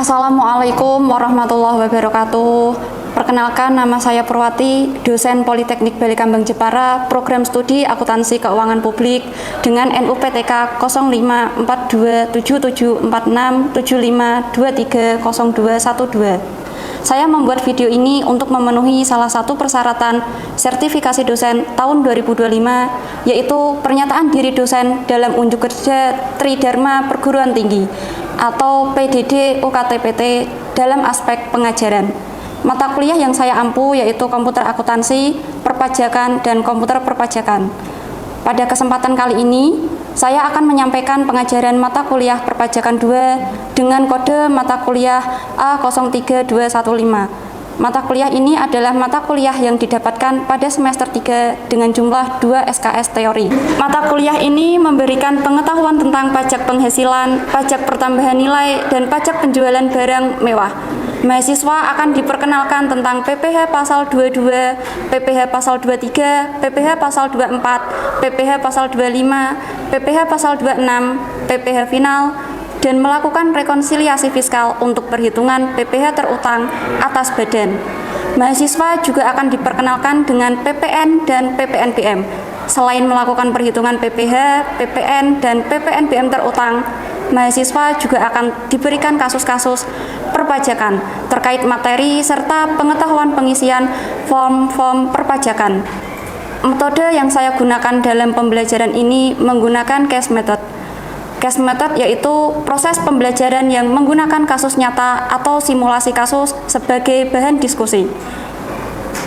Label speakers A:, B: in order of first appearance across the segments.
A: Assalamualaikum warahmatullahi wabarakatuh. Perkenalkan, nama saya Purwati, dosen Politeknik Balekambang Jepara, program studi akuntansi keuangan publik dengan NUPTK 0542774675230212. Saya membuat video ini untuk memenuhi salah satu persyaratan sertifikasi dosen tahun 2025, yaitu pernyataan diri dosen dalam unjuk kerja Tridharma Perguruan Tinggi atau PDD UKT-PT dalam aspek pengajaran. Mata kuliah yang saya ampu yaitu komputer akuntansi, perpajakan, dan komputer perpajakan. Pada kesempatan kali ini, saya akan menyampaikan pengajaran mata kuliah perpajakan 2 dengan kode mata kuliah A03215. Mata kuliah ini adalah mata kuliah yang didapatkan pada semester 3 dengan jumlah 2 SKS teori. Mata kuliah ini memberikan pengetahuan tentang pajak penghasilan, pajak pertambahan nilai, dan pajak penjualan barang mewah. Mahasiswa akan diperkenalkan tentang PPh pasal 22, PPh pasal 23, PPh pasal 24, PPh pasal 25, PPh pasal 26, PPh final, dan melakukan rekonsiliasi fiskal untuk perhitungan PPh terutang atas badan. Mahasiswa juga akan diperkenalkan dengan PPN dan PPNBM. Selain melakukan perhitungan PPh, PPN, dan PPNBM terutang, mahasiswa juga akan diberikan kasus-kasus perpajakan terkait materi serta pengetahuan pengisian form-form perpajakan. Metode yang saya gunakan dalam pembelajaran ini menggunakan case method. Case method yaitu proses pembelajaran yang menggunakan kasus nyata atau simulasi kasus sebagai bahan diskusi.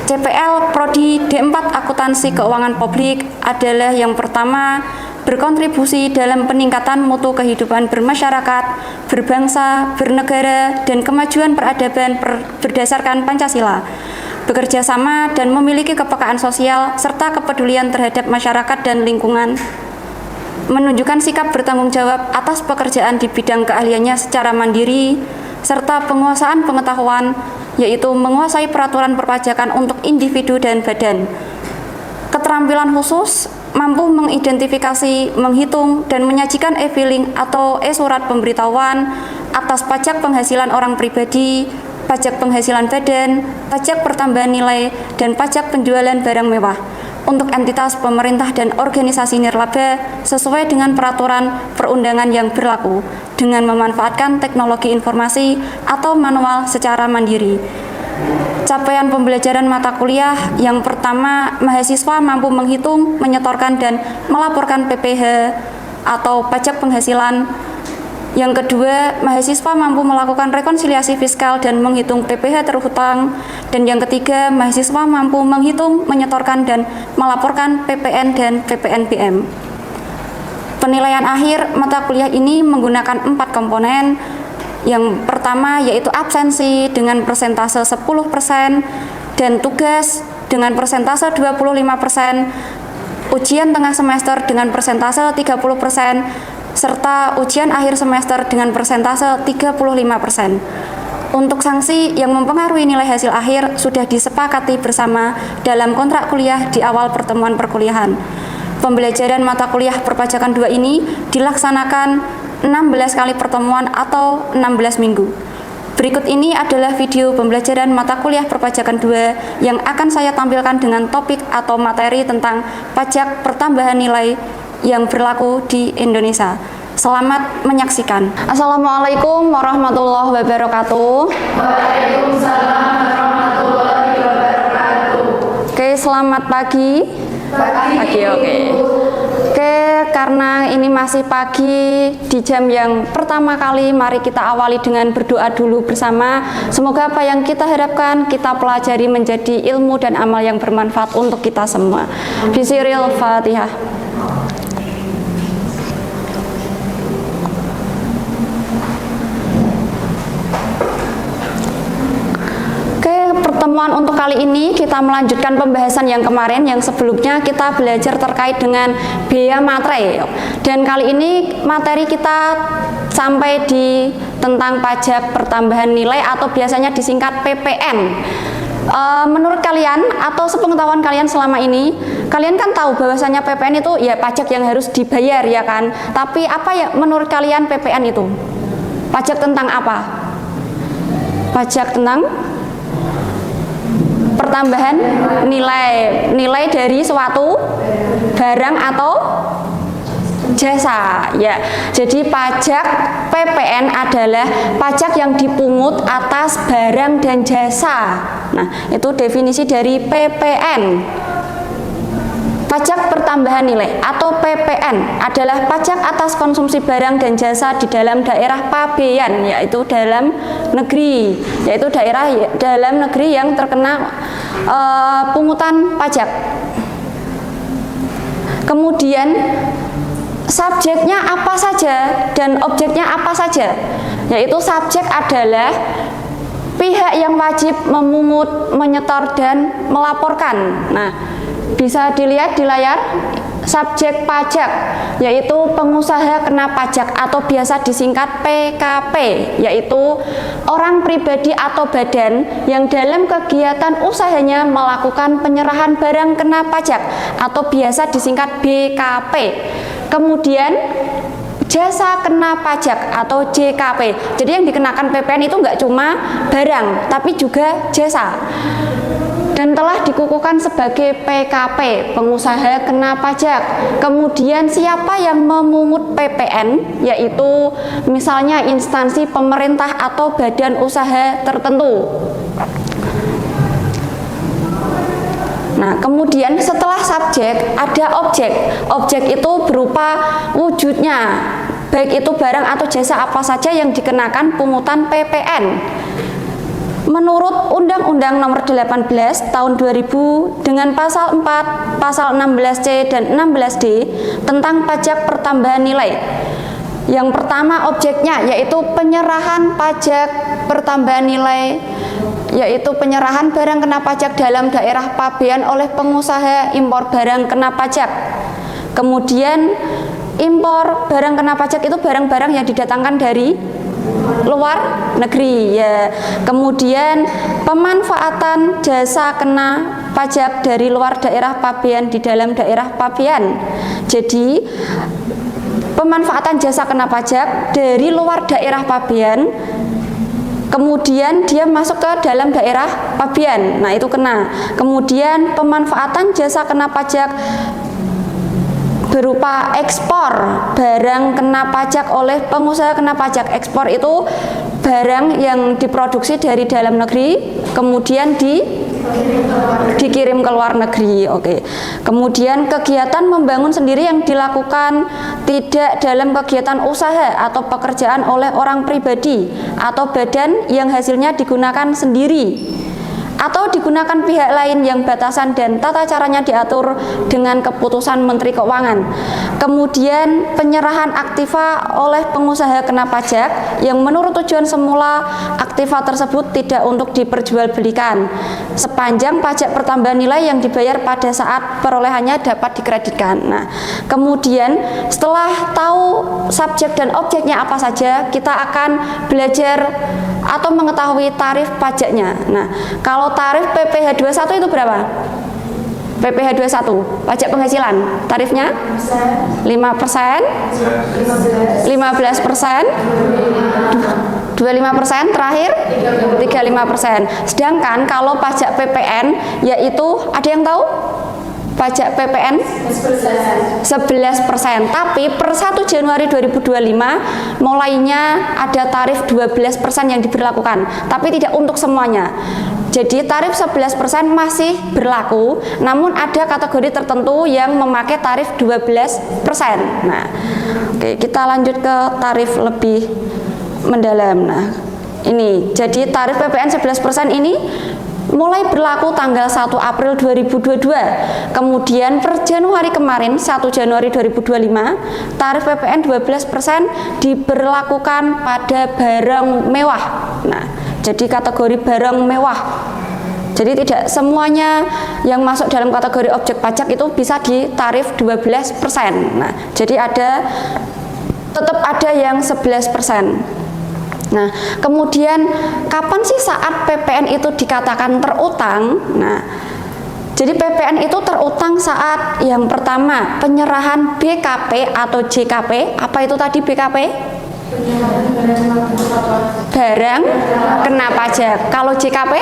A: CPL Prodi D4 Akuntansi Keuangan Publik adalah yang pertama berkontribusi dalam peningkatan mutu kehidupan bermasyarakat, berbangsa, bernegara, dan kemajuan peradaban berdasarkan Pancasila, bekerja sama dan memiliki kepekaan sosial serta kepedulian terhadap masyarakat dan lingkungan, menunjukkan sikap bertanggung jawab atas pekerjaan di bidang keahliannya secara mandiri, serta penguasaan pengetahuan, yaitu menguasai peraturan perpajakan untuk individu dan badan. Keterampilan khusus mampu mengidentifikasi, menghitung, dan menyajikan e-filing atau e-surat pemberitahuan atas pajak penghasilan orang pribadi, pajak penghasilan badan, pajak pertambahan nilai, dan pajak penjualan barang mewah untuk entitas pemerintah dan organisasi nirlaba sesuai dengan peraturan perundangan yang berlaku dengan memanfaatkan teknologi informasi atau manual secara mandiri. Capaian pembelajaran mata kuliah yang pertama, mahasiswa mampu menghitung, menyetorkan, dan melaporkan PPh atau pajak penghasilan. Yang kedua, mahasiswa mampu melakukan rekonsiliasi fiskal dan menghitung PPh terhutang. Dan yang ketiga, mahasiswa mampu menghitung, menyetorkan, dan melaporkan PPN dan PPNBM. Penilaian akhir mata kuliah ini menggunakan 4 komponen. Yang pertama yaitu absensi dengan persentase 10% dan tugas dengan persentase 25%, ujian tengah semester dengan persentase 30%, serta ujian akhir semester dengan persentase 35%. Untuk sanksi yang mempengaruhi nilai hasil akhir sudah disepakati bersama dalam kontrak kuliah di awal pertemuan perkuliahan. Pembelajaran mata kuliah perpajakan 2 ini dilaksanakan 16 kali pertemuan atau 16 minggu. Berikut ini adalah video pembelajaran mata kuliah perpajakan 2 yang akan saya tampilkan dengan topik atau materi tentang pajak pertambahan nilai yang berlaku di Indonesia. Selamat menyaksikan. Assalamualaikum warahmatullahi wabarakatuh.
B: Waalaikumsalam warahmatullahi wabarakatuh.
A: Oke, selamat pagi. Pagi, oke. Oke, karena ini masih pagi di jam yang pertama kali, mari kita awali dengan berdoa dulu bersama. Semoga apa yang kita harapkan kita pelajari menjadi ilmu dan amal yang bermanfaat untuk kita semua. Bismillahirrahmanirrahim. Fatihah. Pertemuan untuk kali ini kita melanjutkan pembahasan yang kemarin, yang sebelumnya kita belajar terkait dengan biaya materai, dan kali ini materi kita sampai di tentang pajak pertambahan nilai atau biasanya disingkat PPN. Menurut kalian atau sepengetahuan kalian selama ini, kalian kan tahu bahwasanya PPN itu ya pajak yang harus dibayar, ya kan? Tapi apa ya menurut kalian PPN itu? Pajak tentang apa? Pajak tentang pertambahan nilai dari suatu barang atau jasa ya. Jadi pajak PPN adalah pajak yang dipungut atas barang dan jasa. Nah, itu definisi dari PPN. Pajak pertambahan nilai atau PPN adalah pajak atas konsumsi barang dan jasa di dalam daerah pabean, yaitu dalam negeri, yaitu daerah dalam negeri yang terkena pungutan pajak. Kemudian subjeknya apa saja dan objeknya apa saja, yaitu subjek adalah pihak yang wajib memungut, menyetor, dan melaporkan. Nah, bisa dilihat di layar subjek pajak, yaitu pengusaha kena pajak atau biasa disingkat PKP, yaitu orang pribadi atau badan yang dalam kegiatan usahanya melakukan penyerahan barang kena pajak atau biasa disingkat BKP. Kemudian jasa kena pajak atau JKP. Jadi yang dikenakan PPN itu nggak cuma barang, tapi juga jasa. Dan telah dikukuhkan sebagai PKP, pengusaha kena pajak. Kemudian siapa yang memungut PPN, yaitu misalnya instansi pemerintah atau badan usaha tertentu. Nah, kemudian setelah subjek ada objek. Objek itu berupa wujudnya, baik itu barang atau jasa apa saja yang dikenakan pungutan PPN. Menurut Undang-Undang Nomor 18 Tahun 2000 dengan Pasal 4, Pasal 16C dan 16D tentang pajak pertambahan nilai. Yang pertama objeknya yaitu penyerahan pajak pertambahan nilai, yaitu penyerahan barang kena pajak dalam daerah pabean oleh pengusaha impor barang kena pajak. Kemudian impor barang kena pajak itu barang-barang yang didatangkan dari luar negeri ya. Kemudian pemanfaatan jasa kena pajak dari luar daerah pabean di dalam daerah pabean. Jadi pemanfaatan jasa kena pajak dari luar daerah pabean, kemudian dia masuk ke dalam daerah pabean, nah itu kena. Kemudian pemanfaatan jasa kena pajak berupa ekspor barang kena pajak oleh pengusaha kena pajak. Ekspor itu barang yang diproduksi dari dalam negeri kemudian dikirim ke luar negeri. Oke. Kemudian kegiatan membangun sendiri yang dilakukan tidak dalam kegiatan usaha atau pekerjaan oleh orang pribadi atau badan yang hasilnya digunakan sendiri atau digunakan pihak lain yang batasan dan tata caranya diatur dengan keputusan Menteri Keuangan. Kemudian penyerahan aktiva oleh pengusaha kena pajak yang menurut tujuan semula aktiva tersebut tidak untuk diperjualbelikan sepanjang pajak pertambahan nilai yang dibayar pada saat perolehannya dapat dikreditkan. Nah, kemudian setelah tahu subjek dan objeknya apa saja, kita akan belajar atau mengetahui tarif pajaknya. Nah, kalau tarif PPh 21 itu berapa? PPh 21, pajak penghasilan, tarifnya 5%, 15%, 25%, terakhir 35%. Sedangkan kalau pajak PPN, yaitu ada yang tahu? Pajak PPN 11%, tapi per 1 Januari 2025 mulainya ada tarif 12% yang diberlakukan, tapi tidak untuk semuanya. Jadi tarif 11% masih berlaku, namun ada kategori tertentu yang memakai tarif 12%. Nah, oke, kita lanjut ke tarif lebih mendalam. Nah, ini jadi tarif PPN 11% ini mulai berlaku tanggal 1 April 2022. Kemudian per Januari kemarin 1 Januari 2025 tarif PPN 12% diberlakukan pada barang mewah. Nah, jadi kategori barang mewah. Jadi tidak semuanya yang masuk dalam kategori objek pajak itu bisa di tarif 12%. Nah, jadi tetap ada yang 11%. Nah, kemudian kapan sih saat PPN itu dikatakan terutang? Nah, jadi PPN itu terutang saat yang pertama penyerahan BKP atau JKP. Apa itu tadi BKP? Barang kena pajak. Kalau JKP?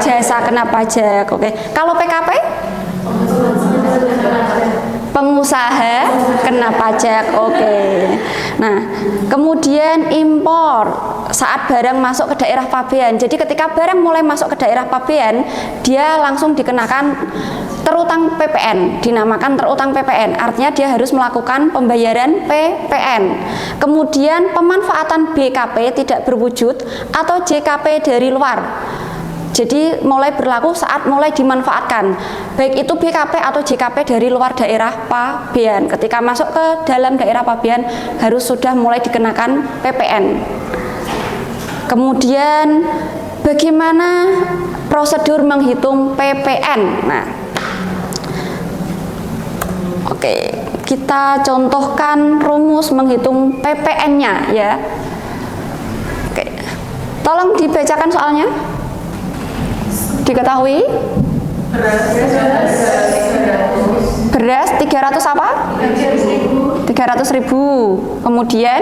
A: Jasa kena pajak. Oke. Kalau PKP? Pengusaha kena pajak. Oke. Nah, kemudian impor saat barang masuk ke daerah pabean. Jadi ketika barang mulai masuk ke daerah pabean, dia langsung dikenakan terutang PPN, dinamakan terutang PPN. Artinya dia harus melakukan pembayaran PPN. Kemudian pemanfaatan BKP tidak berwujud atau JKP dari luar. Jadi mulai berlaku saat mulai dimanfaatkan, baik itu BKP atau JKP dari luar daerah pabean. Ketika masuk ke dalam daerah pabean harus sudah mulai dikenakan PPN. Kemudian bagaimana prosedur menghitung PPN? Nah, oke, kita contohkan rumus menghitung PPN-nya ya. Oke, tolong dibacakan soalnya. Diketahui beras 300 apa? 300.000. Kemudian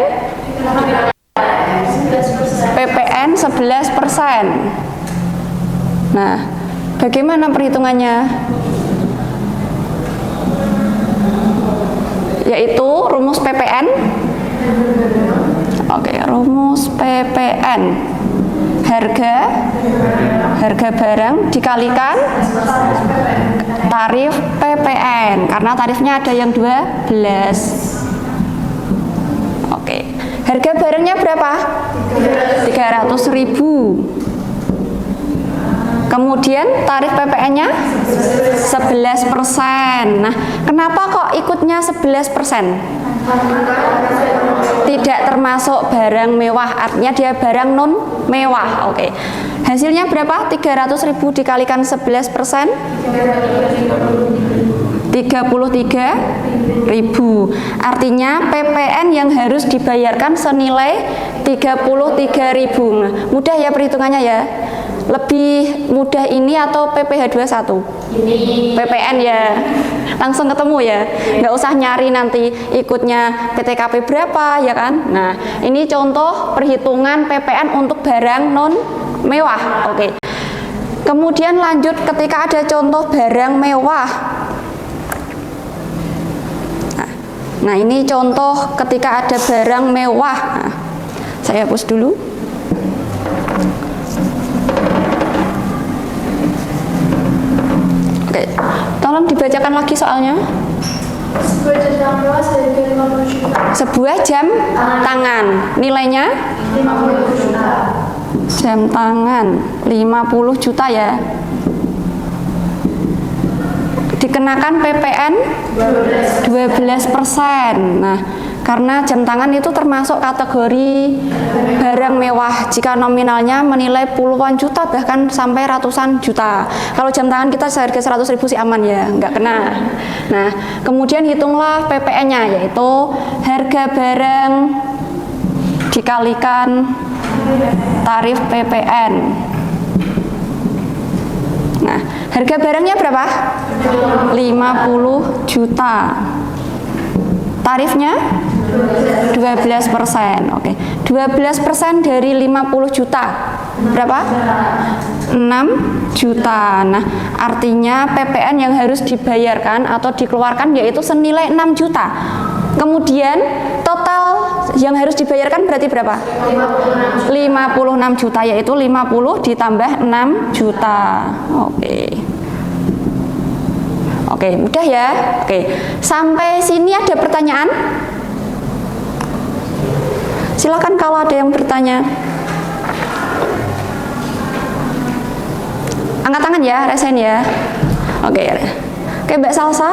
A: PPN 11%. Nah, bagaimana perhitungannya? Yaitu rumus PPN. Oke, rumus PPN. Harga barang dikalikan tarif PPN, karena tarifnya ada yang 12. Oke, harga barangnya berapa? 300.000. Kemudian tarif PPN-nya 11%. Nah, kenapa kok ikutnya 11%? Tidak termasuk barang mewah, artinya dia barang non mewah. Oke. Hasilnya berapa? 300.000 dikalikan 11%? 33.000. Artinya PPN yang harus dibayarkan senilai 33.000. Nah, mudah ya perhitungannya ya. Lebih mudah ini atau PPh 21? Ini. PPN ya. Langsung ketemu ya. Nggak usah nyari nanti ikutnya PTKP berapa ya kan. Nah, ini contoh perhitungan PPN untuk barang non mewah. Oke. Kemudian lanjut ketika ada contoh barang mewah. Nah, ini contoh ketika ada barang mewah. Nah, saya hapus dulu. Oke, tolong dibacakan lagi soalnya.
B: Sebuah jam mewah seharga 50 juta.
A: Sebuah jam tangan, nilainya
B: 50 juta.
A: Jam tangan 50 juta ya. Dikenakan PPN 12%. Nah, karena jam tangan itu termasuk kategori barang mewah jika nominalnya menilai puluhan juta bahkan sampai ratusan juta. Kalau jam tangan kita seharga 100.000 sih aman ya, nggak kena. Nah, kemudian hitunglah PPN-nya, yaitu harga barang dikalikan tarif PPN. Nah, harga barangnya berapa? 50 juta. Tarifnya 12%. Oke. 12% dari 50 juta. Berapa? 6 juta. Nah, artinya PPN yang harus dibayarkan atau dikeluarkan yaitu senilai 6 juta. Kemudian total yang harus dibayarkan berarti berapa? 56 juta, yaitu 50 ditambah 6 juta. Oke. Oke, mudah ya. Oke, sampai sini ada pertanyaan? Silakan kalau ada yang bertanya. Angkat tangan ya, resen ya. Oke, Mbak Salsa.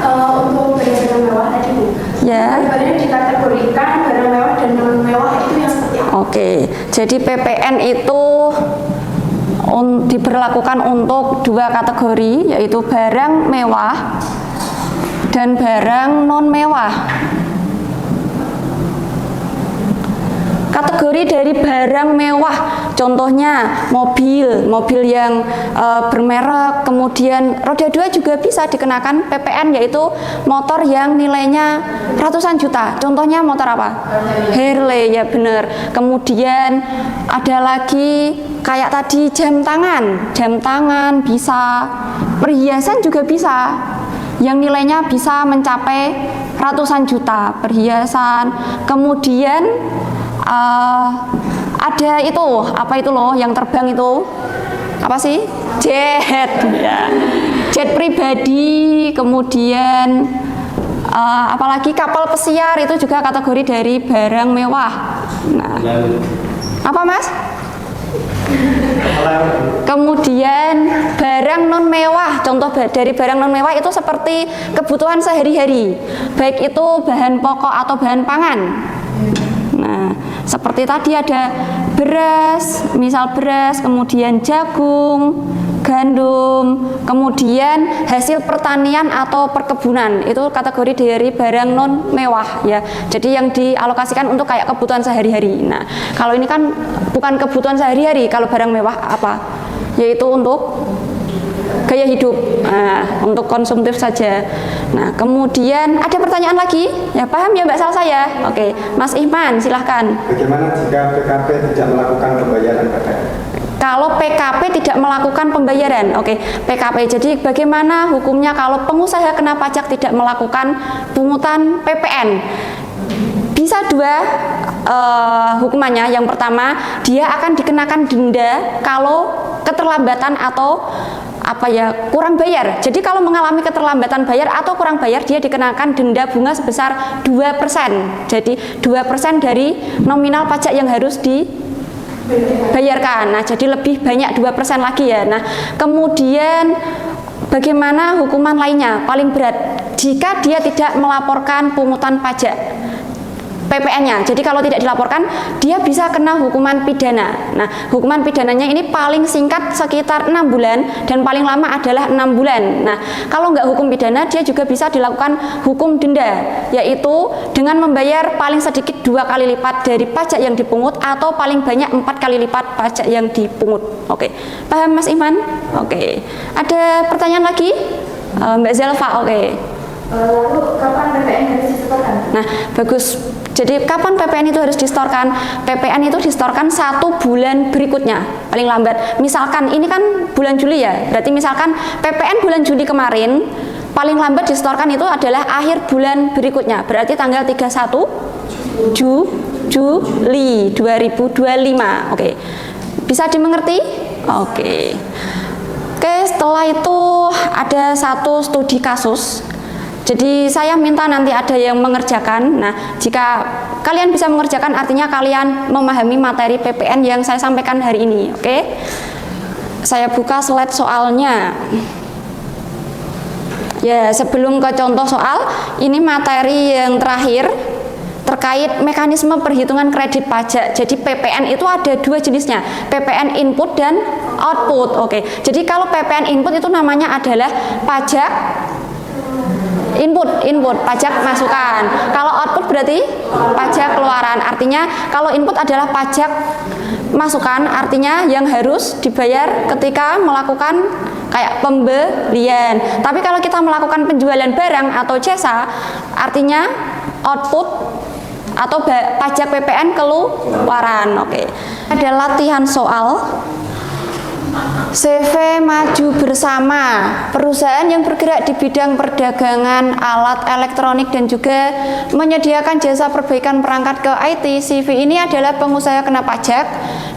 B: Untuk barang mewah tadi Bu.
A: Ya.
B: Barangnya dikategorikan barang mewah dan non mewah itu yang seperti apa?
A: Oke, jadi PPN itu diberlakukan untuk dua kategori, yaitu barang mewah dan barang non mewah. kategori dari barang mewah, contohnya mobil yang bermerek, kemudian roda 2 juga bisa dikenakan PPN, yaitu motor yang nilainya ratusan juta. Contohnya motor apa? Harley, ya bener. Kemudian ada lagi kayak tadi jam tangan bisa, perhiasan juga bisa, yang nilainya bisa mencapai ratusan juta, perhiasan. Kemudian ada itu, apa itu loh yang terbang itu? Apa sih? Jet, ya. Jet pribadi, kemudian apalagi kapal pesiar itu juga kategori dari barang mewah. Nah, apa Mas? Kemudian barang non mewah, contoh dari barang non mewah itu seperti kebutuhan sehari-hari, baik itu bahan pokok atau bahan pangan. Nah, seperti tadi ada beras, misal beras, kemudian jagung, gandum, kemudian hasil pertanian atau perkebunan, itu kategori dari barang non mewah ya. Jadi yang dialokasikan untuk kayak kebutuhan sehari-hari. Nah, kalau ini kan bukan kebutuhan sehari-hari, kalau barang mewah apa? Yaitu untuk gaya hidup, untuk konsumtif saja. Nah, kemudian ada pertanyaan lagi? Ya, paham ya Mbak Salsa ya? Oke, Mas Ihman silahkan.
C: Bagaimana jika PKP tidak melakukan pembayaran PPN?
A: Kalau PKP tidak melakukan pembayaran, oke, PKP. Jadi bagaimana hukumnya kalau pengusaha kena pajak tidak melakukan pungutan PPN? Bisa dua hukumannya. Yang pertama, dia akan dikenakan denda kalau keterlambatan atau kurang bayar. Jadi kalau mengalami keterlambatan bayar atau kurang bayar, dia dikenakan denda bunga sebesar 2%. Jadi 2% dari nominal pajak yang harus dibayarkan. Nah, jadi lebih banyak 2% lagi ya. Nah, kemudian bagaimana hukuman lainnya? Paling berat jika dia tidak melaporkan pungutan pajak PPN-nya. Jadi kalau tidak dilaporkan, dia bisa kena hukuman pidana. Nah, hukuman pidananya ini paling singkat sekitar 6 bulan dan paling lama adalah 6 bulan. Nah, kalau nggak hukum pidana, dia juga bisa dilakukan hukum denda, yaitu dengan membayar paling sedikit 2 kali lipat dari pajak yang dipungut atau paling banyak 4 kali lipat pajak yang dipungut. Oke, paham Mas Iman? Oke, ada pertanyaan lagi? Mbak Zelva, oke.
B: Lalu kapan PPN harus disetorkan? Nah,
A: bagus. Jadi kapan PPN itu harus distorkan? PPN itu distorkan 1 bulan berikutnya, paling lambat. Misalkan ini kan bulan Juli ya, berarti misalkan PPN bulan Juli kemarin, paling lambat distorkan itu adalah akhir bulan berikutnya, berarti tanggal 31 Juli 2025. Oke, bisa dimengerti? Oke. Oke, setelah itu ada satu studi kasus. Jadi saya minta nanti ada yang mengerjakan. Nah, jika kalian bisa mengerjakan, artinya kalian memahami materi PPN yang saya sampaikan hari ini. Oke, saya buka slide soalnya. Ya, sebelum ke contoh soal, ini materi yang terakhir terkait mekanisme perhitungan kredit pajak. Jadi PPN itu ada 2 jenisnya, PPN input dan output. Oke, jadi kalau PPN input itu namanya adalah pajak input pajak masukan. Kalau output berarti pajak keluaran. Artinya kalau input adalah pajak masukan, artinya yang harus dibayar ketika melakukan kayak pembelian. Tapi kalau kita melakukan penjualan barang atau jasa, artinya output atau pajak PPN keluaran. Oke. Ada latihan soal. CV Maju Bersama, perusahaan yang bergerak di bidang perdagangan alat elektronik dan juga menyediakan jasa perbaikan perangkat ke IT. CV ini adalah pengusaha kena pajak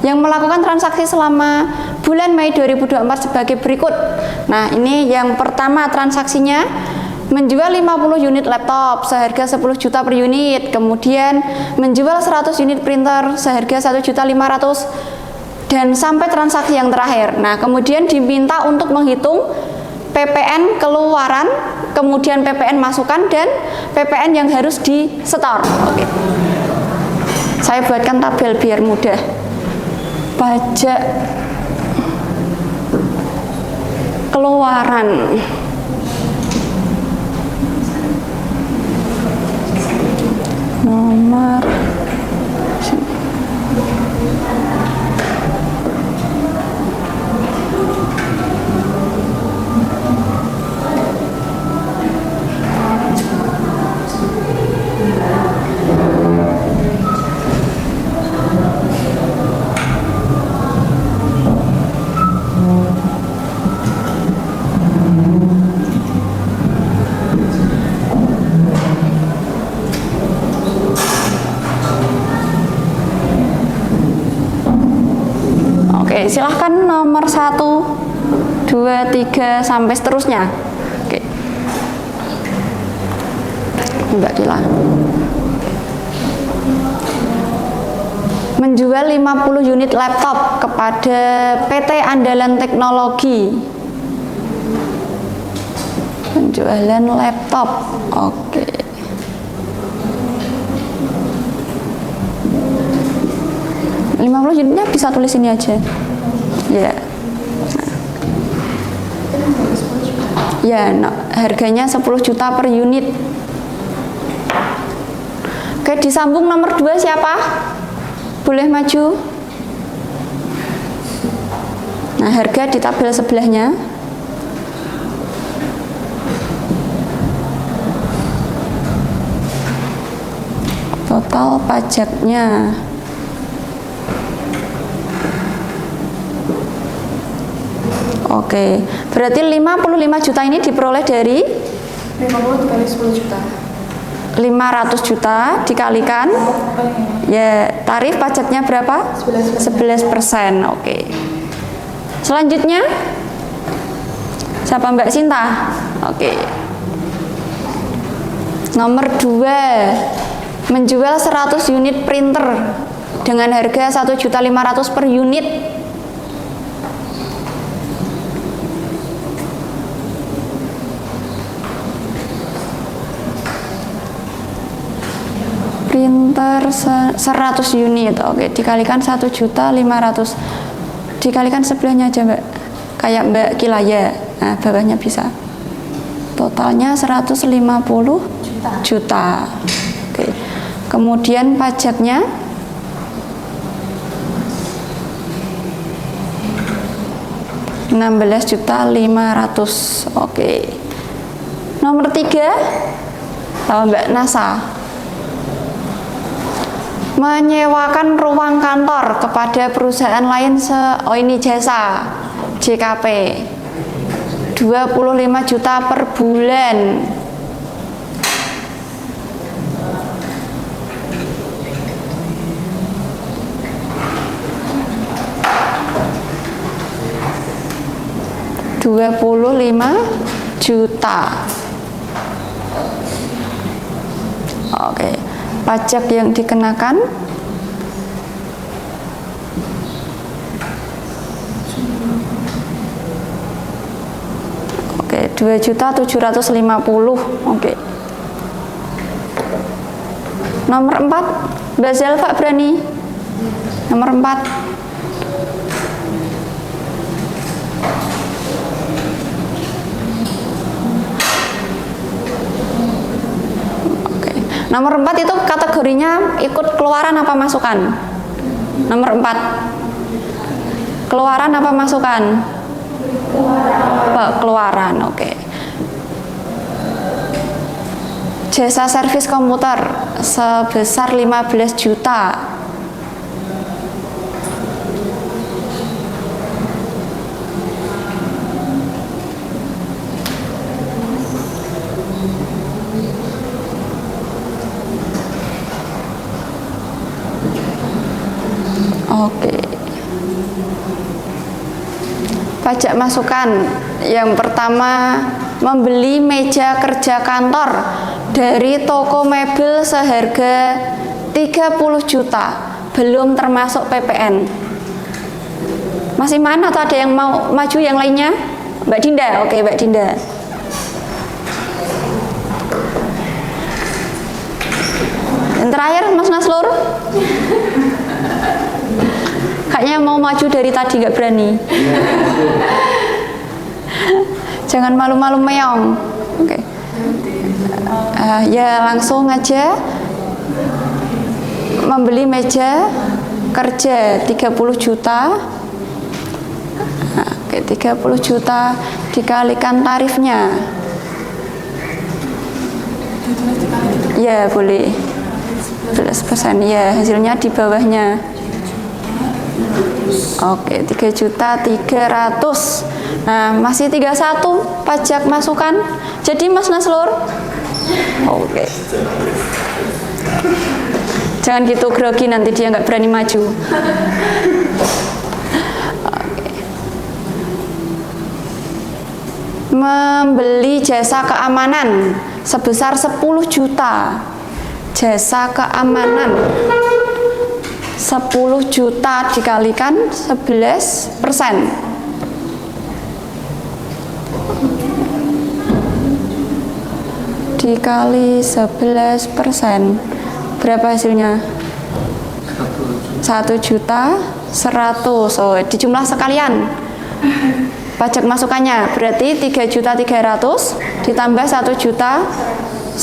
A: yang melakukan transaksi selama bulan Mei 2024 sebagai berikut. Nah, ini yang pertama transaksinya menjual 50 unit laptop seharga 10 juta per unit, kemudian menjual 100 unit printer seharga 1.500.000 dan sampai transaksi yang terakhir. Nah, kemudian diminta untuk menghitung PPN keluaran, kemudian PPN masukan dan PPN yang harus disetor. Oke. Saya buatkan tabel biar mudah. Pajak keluaran. Nomor nomor 1, 2, 3 sampai seterusnya. Oke. Mbak Kila. Menjual 50 unit laptop kepada PT Andalan Teknologi. Penjualan laptop. Oke. Nah, 50 unitnya bisa tulis ini aja. Ya. Ya, no, harganya 10 juta per unit. Oke, disambung nomor 2 siapa? Boleh maju. Nah, harga di tabel sebelahnya. Total pajaknya. Oke, berarti 55 juta ini diperoleh dari
B: 50 dikali 10 juta.
A: 500 juta dikalikan ya tarif pajaknya berapa? 11%. Oke. Selanjutnya siapa Mbak Sinta? Oke. Nomor 2 menjual 100 unit printer dengan harga 1.500.000 per unit. Printer 100 unit. Oke, dikalikan 1.500.000 dikalikan sebelahnya aja Mbak, kayak Mbak Kila ya. Nah, bawahnya bisa. Totalnya 150 juta. Oke. Kemudian pajaknya Rp16.500.000. Oke. Nomor 3 sama Mbak Nasa. Menyewakan ruang kantor kepada perusahaan lain ini jasa JKP 25 juta per bulan. Rp25 juta. Oke. Pajak yang dikenakan oke, 2.750.000. Oke. Nomor 4 Mbak Zelva berani. Nomor 4 Nomor 4 itu kategorinya ikut keluaran apa masukan? Nomor 4 keluaran apa masukan? Keluaran. Oke. Jasa servis komputer sebesar 15 juta. Oke. Pajak masukan yang pertama, membeli meja kerja kantor dari toko mebel seharga 30 juta, belum termasuk PPN. Masih mana atau ada yang mau maju yang lainnya? Mbak Dinda. Oke, Mbak Dinda. Yang terakhir Mas Naslur. Kayaknya mau maju dari tadi nggak berani. Jangan malu-malu meong. Oke. Ya langsung aja. Membeli meja kerja 30 juta. Oke, 30 juta dikalikan tarifnya. Ya boleh. 11% ya, hasilnya di bawahnya. Oke, 3.300.000. Nah, masih 31 pajak masukan. Jadi Mas Naslur. Oke. Jangan gitu grogi, nanti dia nggak berani maju. Oke. Membeli jasa keamanan sebesar 10 juta. Jasa keamanan 10 juta dikalikan 11%. Dikali 11%. Berapa hasilnya? 1.100.000. Oh, dijumlah sekalian. Pajak masukannya berarti 3.300.000 ditambah 1.100.000.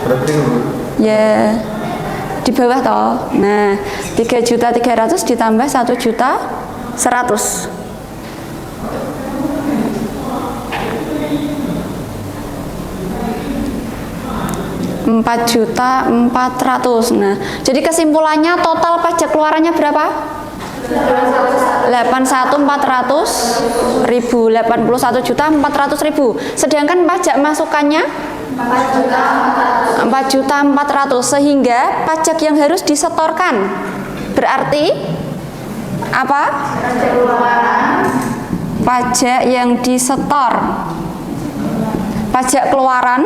C: Berarti
A: Ya, di bawah toh. Nah, 3.300.000 ditambah 1.100.000. 4.400.000. Nah, jadi kesimpulannya total pajak keluarannya berapa? 81.400.000, 81.400.000. Sedangkan pajak masukannya 4.400.000, sehingga pajak yang harus disetorkan berarti apa? Pajak yang disetor, pajak keluaran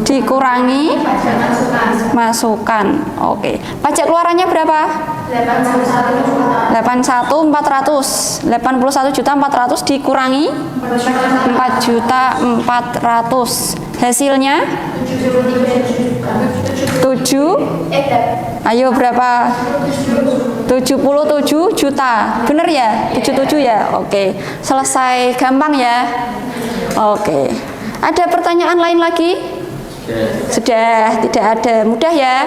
A: dikurangi masukan. Oke. Pajak keluarannya berapa? 81.400. 81.400 dikurangi 4.400. Hasilnya 7. Ayo berapa? 77 juta. Bener ya? 77 ya? Oke. Selesai, gampang ya? Oke. Ada pertanyaan lain lagi? Sudah, tidak ada. Mudah ya?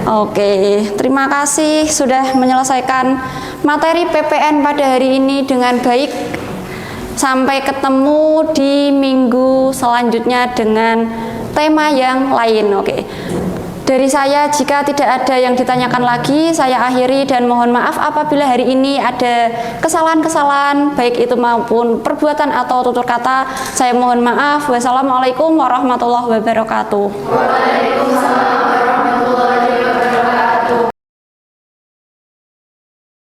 A: Oke, terima kasih sudah menyelesaikan materi PPN pada hari ini dengan baik. Sampai ketemu di minggu selanjutnya dengan tema yang lain. Oke. Dari saya, jika tidak ada yang ditanyakan lagi, saya akhiri dan mohon maaf apabila hari ini ada kesalahan-kesalahan, baik itu maupun perbuatan atau tutur kata. Saya mohon maaf. Wassalamualaikum warahmatullahi wabarakatuh.
B: Waalaikumsalam.